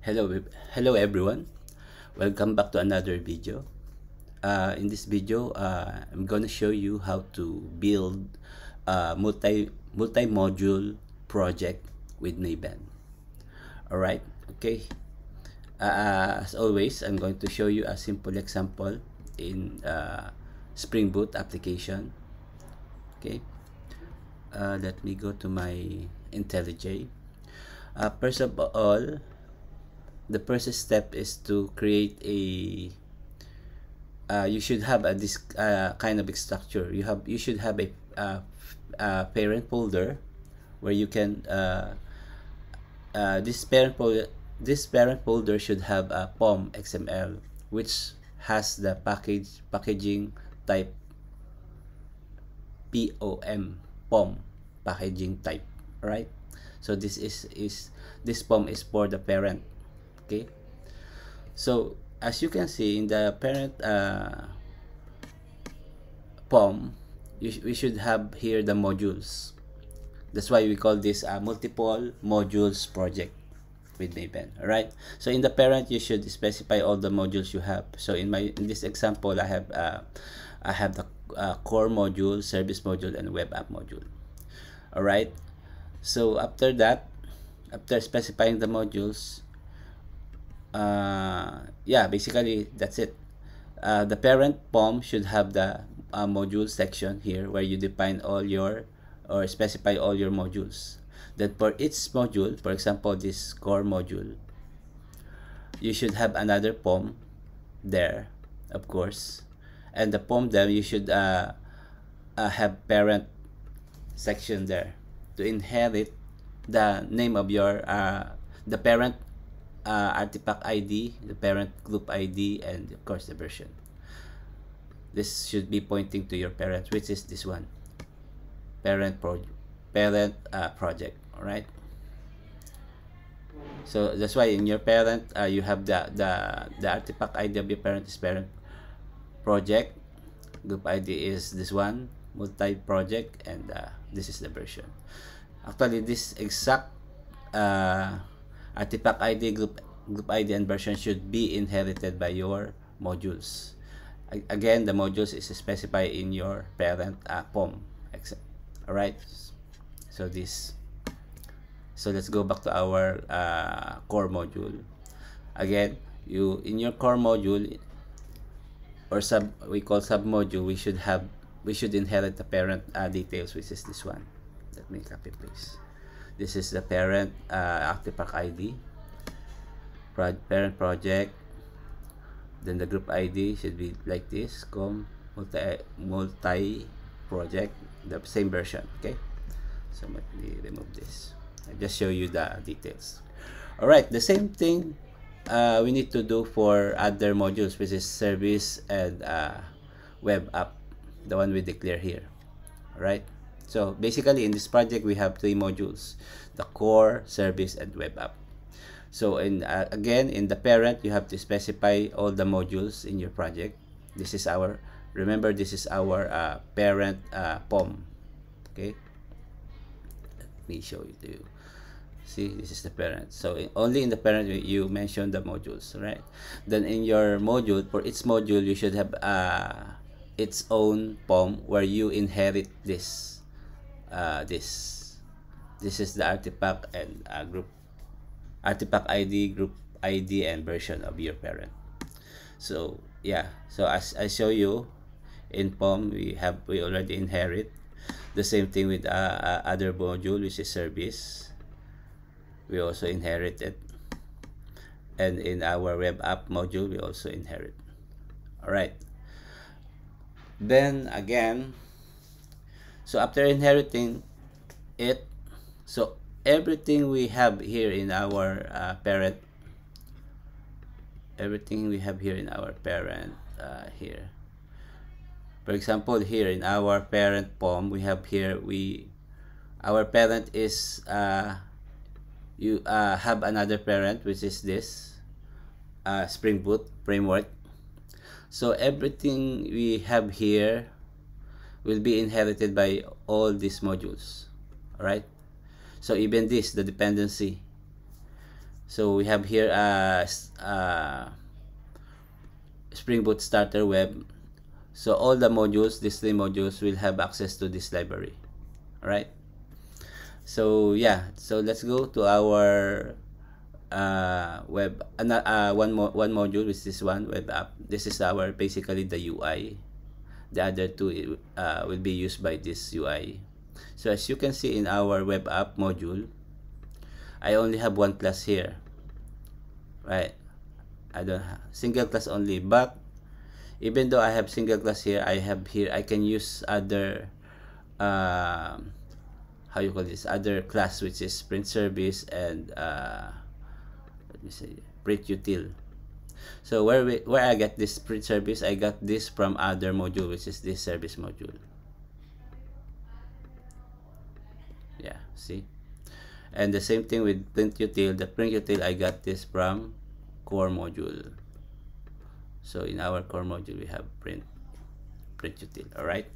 Hello everyone. Welcome back to another video. In this video, I'm gonna show you how to build a multi-module project with Maven. All right. Okay. As always, I'm going to show you a simple example in Spring Boot application. Okay. Let me go to my IntelliJ. First of all, the first step is to create a you should have this kind of structure. You should have a parent folder where you can this parent folder should have a POM XML, which has the packaging type POM packaging type, right? So this POM is for the parent. Okay, so as you can see in the parent POM, we should have here the modules. That's why we call this a multiple modules project with Maven. All right. So in the parent, you should specify all the modules you have. So in this example, I have the core module, service module, and web app module. All right. So after that, after specifying the modules, yeah, basically that's it. The parent POM should have the module section here where you define all your or specify all your modules. Then for each module, for example this core module, you should have another POM there, of course, and the POM there you should have parent section there to inherit the name of your the parent artifact ID, the parent group ID, and of course the version. This should be pointing to your parent, which is this one, parent project. All right. So that's why in your parent you have the artifact ID of your parent is parent project, group ID is this one, multi project, and this is the version. Actually, this exact artifact ID, group ID, and version should be inherited by your modules. Again, the modules is specified in your parent POM. All right. So let's go back to our core module. Again, in your core module or we call sub module, we should inherit the parent details, which is this one. Let me copy paste. This is the parent artifact ID, parent project. Then the group ID should be like this, multi project, the same version. Okay, so let me remove this. I just show you the details. All right, the same thing we need to do for other modules, which is service and web app, the one we declare here. All right. So basically in this project we have three modules: the core, service, and web app. So again, in the parent you have to specify all the modules in your project. This is our, remember, this is our parent POM. Okay, let me show it to you. See, this is the parent. So only in the parent you mention the modules, right? Then in your module, for each module you should have its own POM where you inherit this. This is the artifact and group artifact ID, group ID, and version of your parent. So yeah, so as I show you in POM, we already inherit. The same thing with other module, which is service. We also inherit it, and in our web app module we also inherit. All right. Then again, so after inheriting it, so everything we have here in our parent, here, for example, here in our parent POM, we have here, our parent is you have another parent, which is this Spring Boot framework. So everything we have here will be inherited by all these modules. All right. So even this, the dependency. So we have here Spring Boot Starter Web. So all the modules, these 3 modules, will have access to this library. Alright. So yeah, so let's go to our web one module, which is this one, web app. This is our basically the UI. The other 2 will be used by this UI. So as you can see in our web app module, I only have 1 class here, right? I don't have single class only, but even though I have single class here, I can use other how you call this, other class, which is print service and let me say print util. So where I get this print service, I got this from other module, which is this service module. Yeah, see. And the same thing with print util. The print util, I got this from core module. So in our core module, we have print util. All right.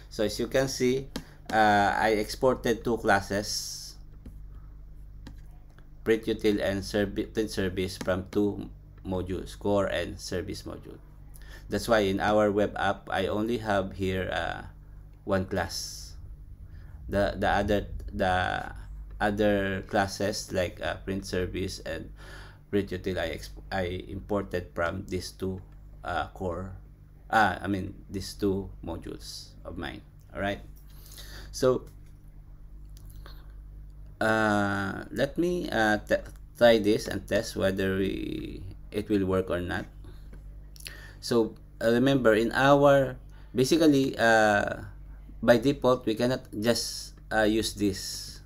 So as you can see, I exported 2 classes, print util and print service, from 2 modules, core and service module. That's why in our web app, I only have here 1 class. The other classes like print service and print util, I imported from these 2 these 2 modules of mine. All right. So let me try this and test whether it will work or not. So remember, in our basically by default, we cannot just use this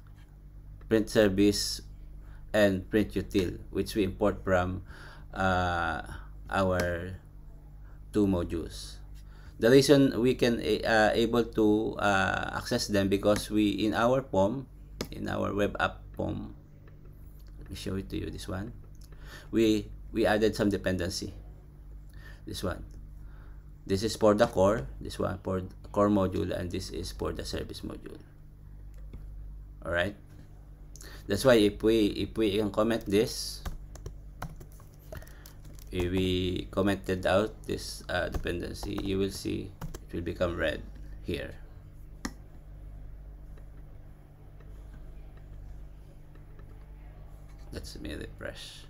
print service and print util, which we import from our 2 modules. The reason we can able to access them, because we in our POM, in our web app POM, let me show it to you. This one, we added some dependency. This one, this is for the core, this one for the core module, and this is for the service module. All right. That's why if we can comment this, if we commented out this dependency, you will see it will become red here. Let's me refresh.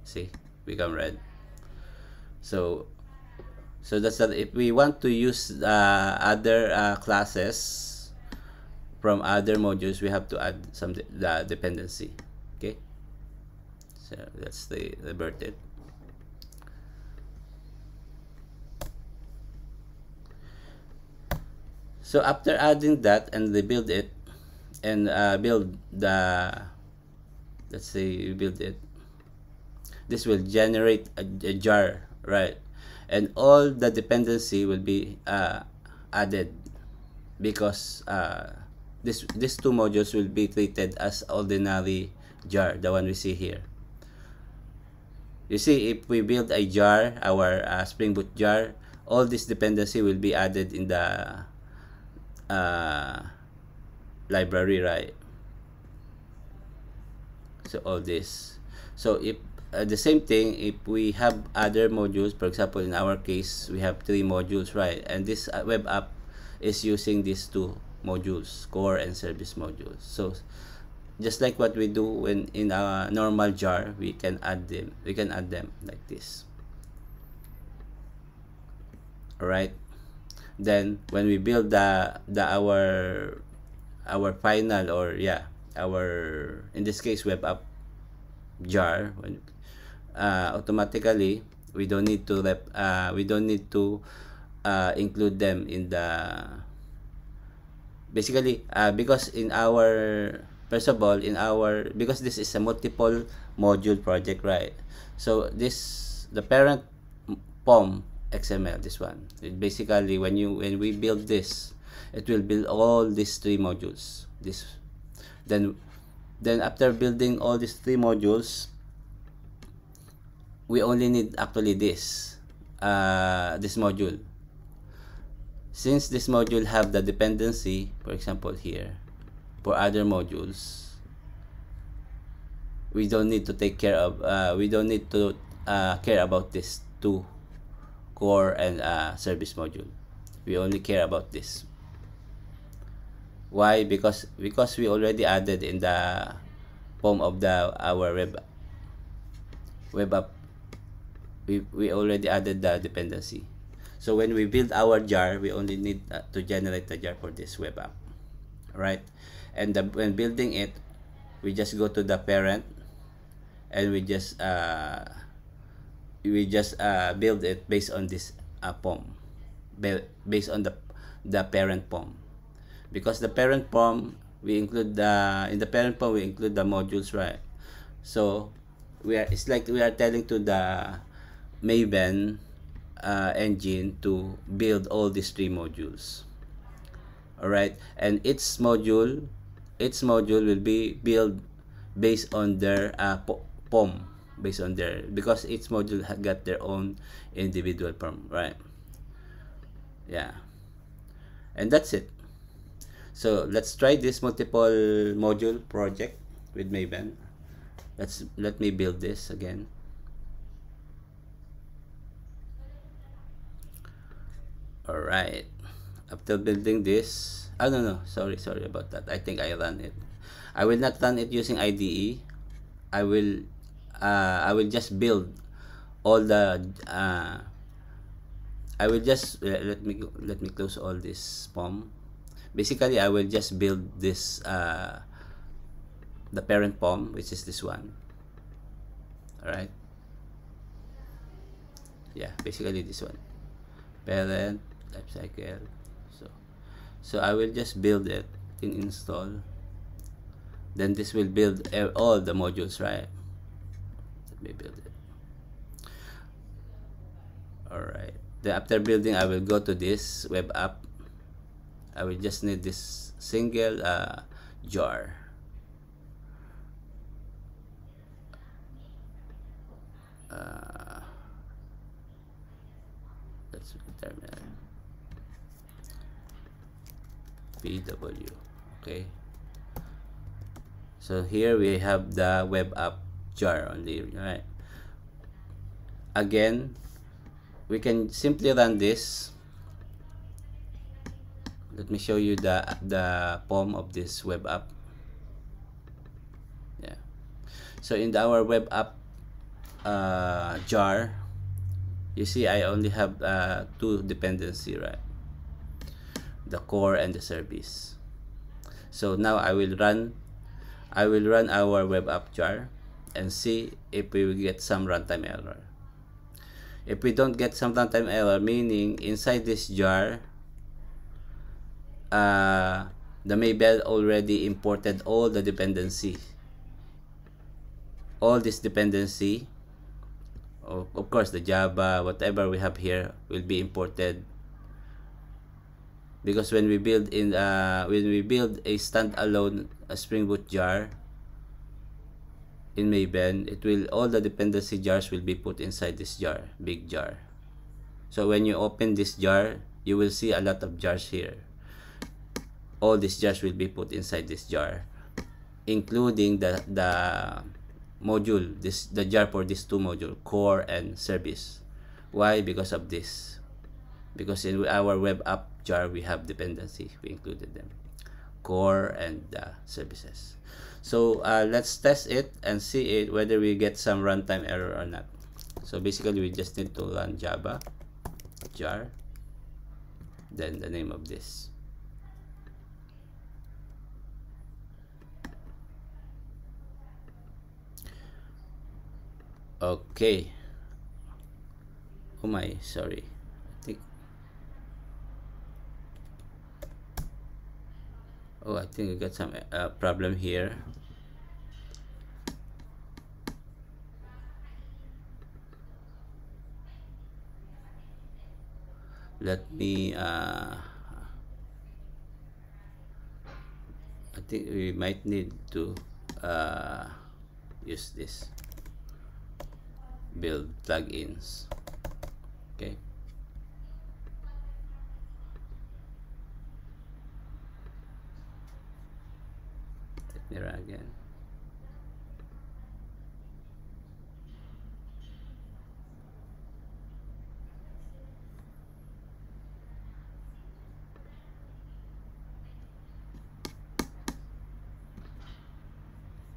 See, become red. So that's that. If we want to use other classes from other modules, we have to add some the dependency. Okay, so let's revert it. So after adding that and rebuild it and build the, let's say we build it, this will generate a jar, right? And all the dependency will be added, because these 2 modules will be treated as ordinary jar, the one we see here. You see, if we build a jar, our Spring Boot jar, all this dependency will be added in the library, right? So all this. So if the same thing, if we have other modules, for example, in our case, we have 3 modules, right? And this web app is using these 2 modules, core and service modules. So just like what we do when in a normal jar, we can add them. We can add them like this. All right. Then when we build our final, or our, in this case, web app jar, when automatically we don't need to include them in the, basically because in our, first of all, in our, because this is a multiple module project, right? So the parent POM XML, this one, basically when we build this, it will build all these 3 modules. Then after building all these 3 modules, we only need actually this module. Since this module have the dependency, for example here, for other modules, we don't need to take care of we don't need to care about this two core and service module. We only care about this. Why? Because we already added in the form of our web app, we already added the dependency. So when we build our jar, we only need to generate the jar for this web app, right? And when building it, we just go to the parent, and we just build it based on this POM, based on the parent POM, because the parent POM we include in the parent POM we include the modules, right? So it's like we are telling to the Maven engine to build all these three modules. All right, and each module will be built based on their POM, based on their, because each module got their own individual POM, right? Yeah, and that's it. So let's try this multiple module project with Maven. Let me build this again. All right, after building this, oh no, sorry about that. I think I ran it. I will not run it using IDE. I will just build all the I will just let me close all this POM. Basically, I will just build this the parent POM, which is this one. All right, yeah, basically this one, parent life cycle. So I will just build it in install. Then this will build all the modules, right? Let me build it. All right, then after building, I will go to this web app. I will just need this single jar. Let's terminal pw. Okay, so here we have the web app jar only, right? Again, we can simply run this. Let me show you the POM of this web app. Yeah, so in our web app jar, you see I only have two dependency, right? The core and the service. So now I will run our web app jar and see if we will get some runtime error. If we don't get some runtime error, meaning inside this jar the Maven already imported all the dependency, all this dependency, of course the Java, whatever we have here will be imported, because when we build a standalone Spring Boot jar in Maven, all the dependency jars will be put inside this jar, big jar. So when you open this jar, you will see a lot of jars here. All these jars will be put inside this jar, including the module, the jar for these two modules, core and service. Why? Because of this. Because in our web app jar we have dependency, we included them, core and services. So let's test it and see whether we get some runtime error or not. So basically we just need to run Java jar, then the name of this. Okay. Oh my, sorry. I think we got some problem here. Let me I think we might need to use this build plugins. Okay, Let me run again.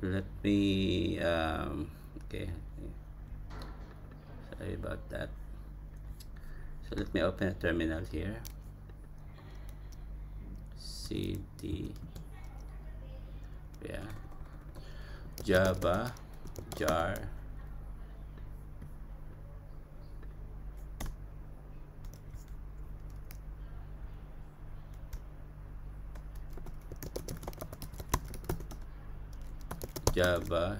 Let me okay, sorry about that. So let me open a terminal here. cd, yeah, java jar java,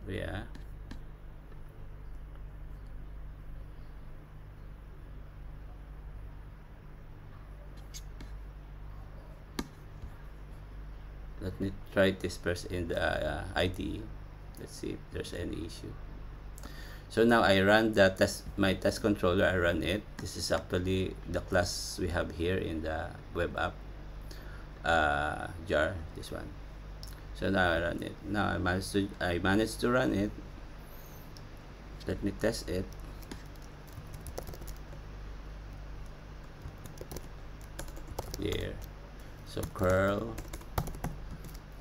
yeah, let me try this first in the IDE. Let's see if there's any issue. So now I run the test, my test controller, I run it. This is actually the class we have here in the web app jar, this one. So now I run it. Now I managed to run it. Let me test it. Here. So curl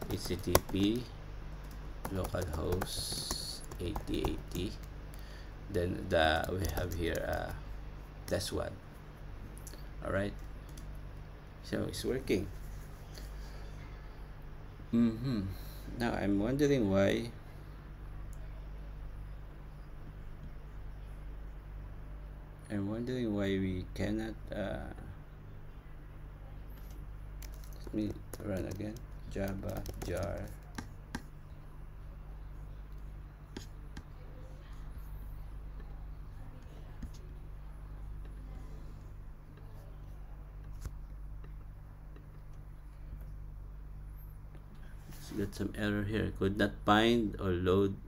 http localhost 8080. Then we have here test one. All right. So it's working. Now I'm wondering why we cannot let me run again. Java jar got some error here. Could not find or load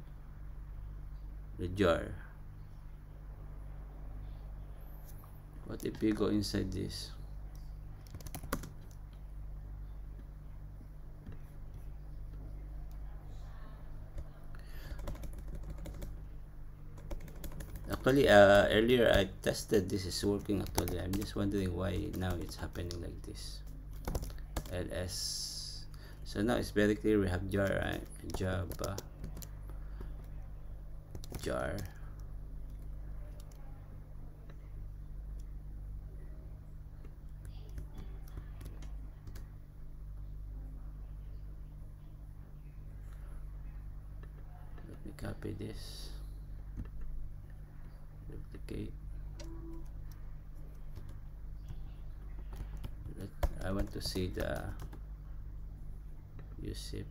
the jar. What if we go inside this? Actually, earlier I tested this is working actually. I'm just wondering why now it's happening like this. ls. So now it's very clear we have jar, right? Java jar let me copy this, duplicate. I want to see the USIP.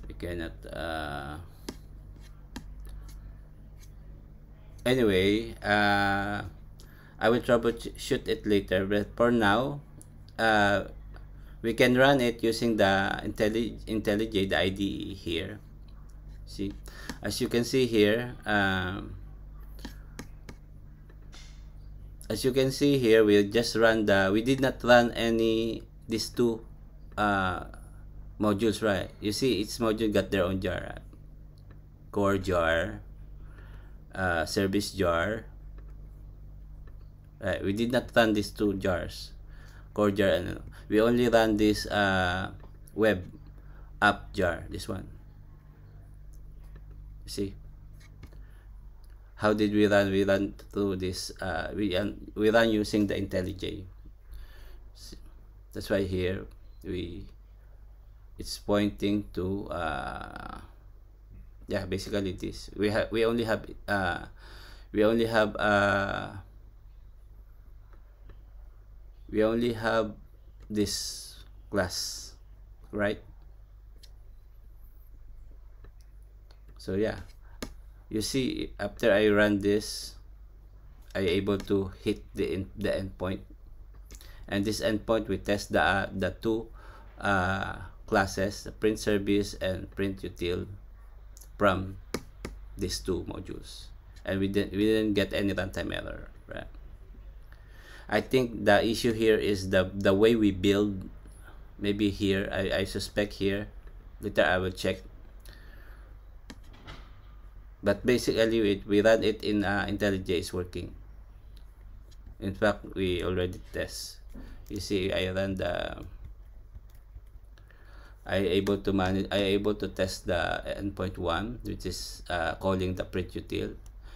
We cannot anyway, I will troubleshoot it later, but for now we can run it using the IntelliJ, the IDE here. See, as you can see here, we just run we did not run these two modules, right? You see each module got their own jar, right? Core jar, service jar, right? We did not run these two jars, core jar, and we only run this web app jar, this one. See how did we run? We run through this we run using the IntelliJ. That's why here it's pointing to yeah, basically this we only have this class, right? So yeah, you see after I run this, I able to hit the endpoint, and this endpoint we test the two classes, the print service and print util, from these two modules. and we didn't get any runtime error, right? I think the issue here is the way we build. Maybe here, I suspect here. Later I will check. But basically, we run it in IntelliJ is working. In fact, we already test. You see, I able to test the endpoint 1, which is calling the print util.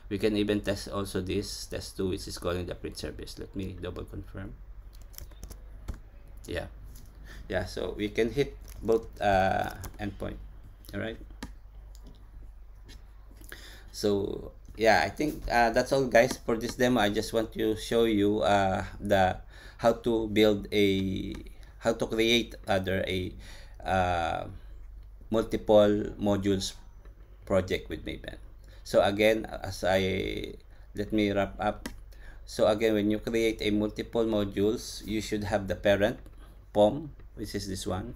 We can even test also this test 2, which is calling the print service. Let me double confirm. Yeah, so we can hit both endpoint. All right. So yeah, I think that's all, guys, for this demo. I just want to show you how to create a multiple modules project with Maven. So again, let me wrap up. So again, when you create a multiple modules, you should have the parent POM, which is this one.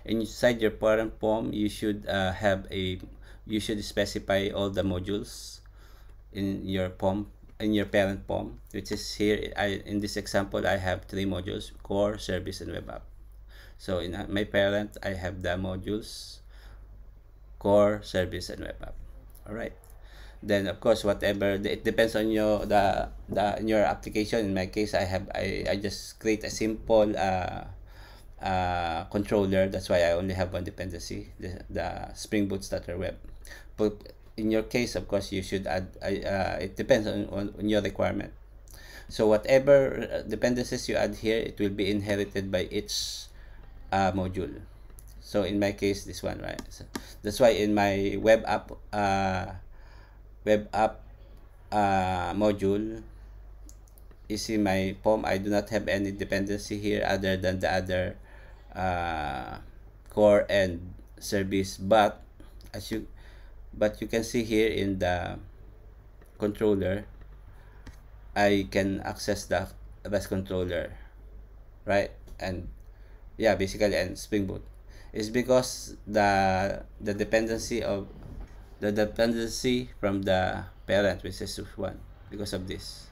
And inside your parent POM, you should specify all the modules in your POM, in your parent POM, which is here. In this example, I have 3 modules: core, service, and web app. So in my parent, I have the modules core, service, and web app. All right. Then of course, whatever it depends on your in your application. In my case, I just create a simple controller. That's why I only have one dependency, the Spring Boot Starter Web. But in your case, of course, you should add. It depends on your requirement. So whatever dependencies you add here, it will be inherited by each module. So in my case, this one, right? So that's why in my web app module, you see my POM, I do not have any dependency here other than the other core and service. But you can see here in the controller, I can access the REST controller, right? And yeah, basically, and Spring Boot is because the dependency from the parent, which is one, because of this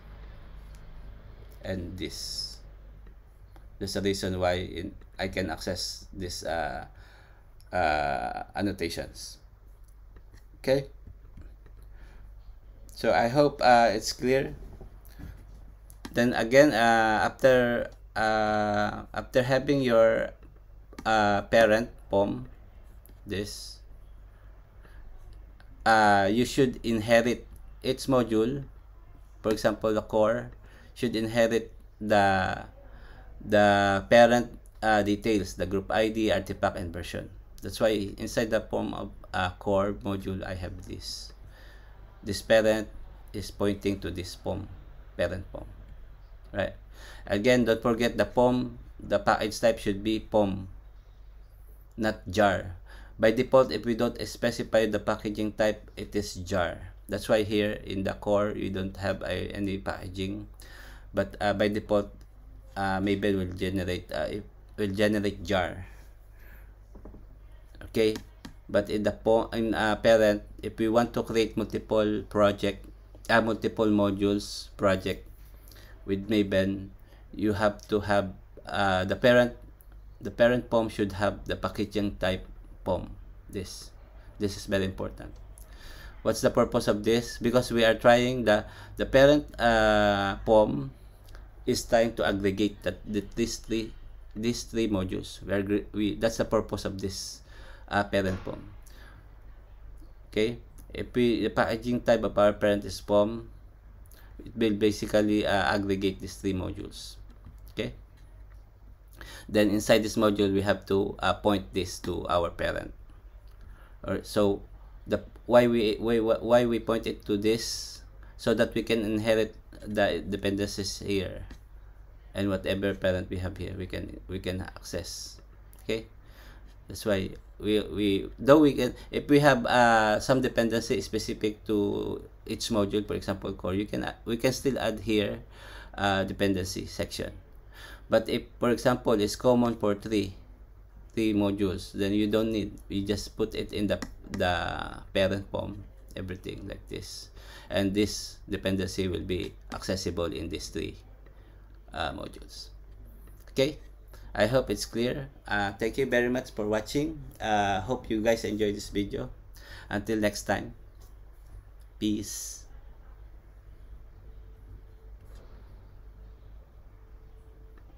and this. There's a reason why I can access this annotations. Okay, so I hope it's clear. Then again, after having your parent POM, this you should inherit its module. For example, the core should inherit the parent details, the group ID, artifact, and version. That's why inside the POM of core module, I have this parent is pointing to this POM, parent POM, right? Again, don't forget the POM, the package type should be POM, not jar. By default, if we don't specify the packaging type, it is jar. That's why here in the core, you don't have any packaging. But by default, Maven will generate jar. Okay, but in the parent, if we want to create multiple modules project with Maven, you have to have the parent POM should have the packaging type POM. This is very important. What's the purpose of this? Because we are trying the parent POM is trying to aggregate these three modules. That's the purpose of this parent POM. Okay, if the packaging type of our parent is POM, it will basically aggregate these 3 modules. Okay, then inside this module, we have to point this to our parent. So why we point it to this, so that we can inherit the dependencies here, and whatever parent we have here, we can access. Okay, that's why we can, if we have some dependency specific to each module, for example core, we can still add here dependency section. But if, for example, it's common for three modules, then you don't need, you just put it in the parent POM, everything like this, and this dependency will be accessible in these three modules. Okay, I hope it's clear. Thank you very much for watching. Hope you guys enjoy this video. Until next time, peace.